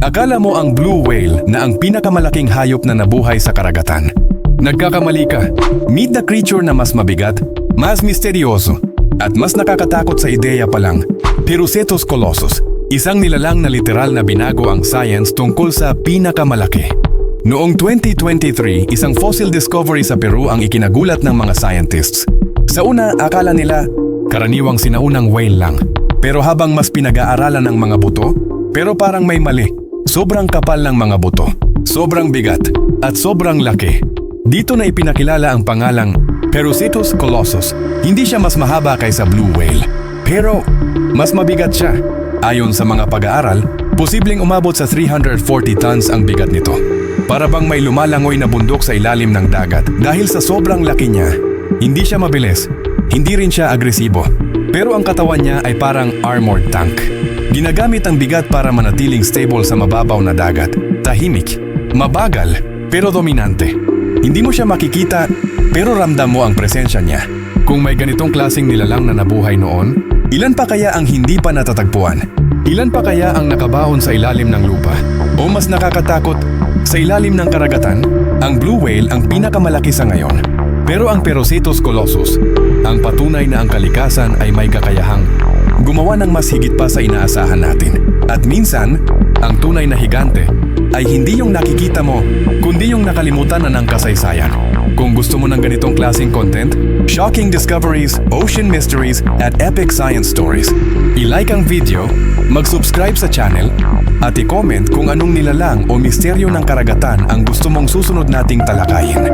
Akala mo ang blue whale na ang pinakamalaking hayop na nabuhay sa karagatan. Nagkakamali ka. Meet the creature na mas mabigat, mas misteryoso, at mas nakakatakot sa ideya pa lang. Perucetus colossus, isang nilalang na literal na binago ang science tungkol sa pinakamalaki. Noong 2023, isang fossil discovery sa Peru ang ikinagulat ng mga scientists. Sa una, akala nila karaniwang sinaunang whale lang. Pero habang mas pinag-aaralan ng mga buto, pero parang may mali. Sobrang kapal ng mga buto, sobrang bigat, at sobrang laki. Dito na ipinakilala ang pangalang Perucetus colossus. Hindi siya mas mahaba kaysa blue whale, pero mas mabigat siya. Ayon sa mga pag-aaral, posibleng umabot sa 340 tons ang bigat nito. Para bang may lumalangoy na bundok sa ilalim ng dagat dahil sa sobrang laki niya. Hindi siya mabilis, hindi rin siya agresibo. Pero ang katawan niya ay parang armored tank. Ginagamit ang bigat para manatiling stable sa mababaw na dagat. Tahimik, mabagal, pero dominante. Hindi mo siya makikita, pero ramdam mo ang presensya niya. Kung may ganitong klaseng nilalang na nabuhay noon, ilan pa kaya ang hindi pa natatagpuan? Ilan pa kaya ang nakabaon sa ilalim ng lupa? O mas nakakatakot, sa ilalim ng karagatan, ang blue whale ang pinakamalaki sa ngayon. Pero ang Perucetus colossus, ang patunay na ang kalikasan ay may kakayahang gumawa ng mas higit pa sa inaasahan natin. At minsan, ang tunay na higante ay hindi yung nakikita mo, kundi yung nakalimutan na ng kasaysayan. Kung gusto mo ng ganitong klaseng content, shocking discoveries, ocean mysteries, at epic science stories, i-like ang video, mag-subscribe sa channel, at i-comment kung anong nilalang o misteryo ng karagatan ang gusto mong susunod nating talakayin.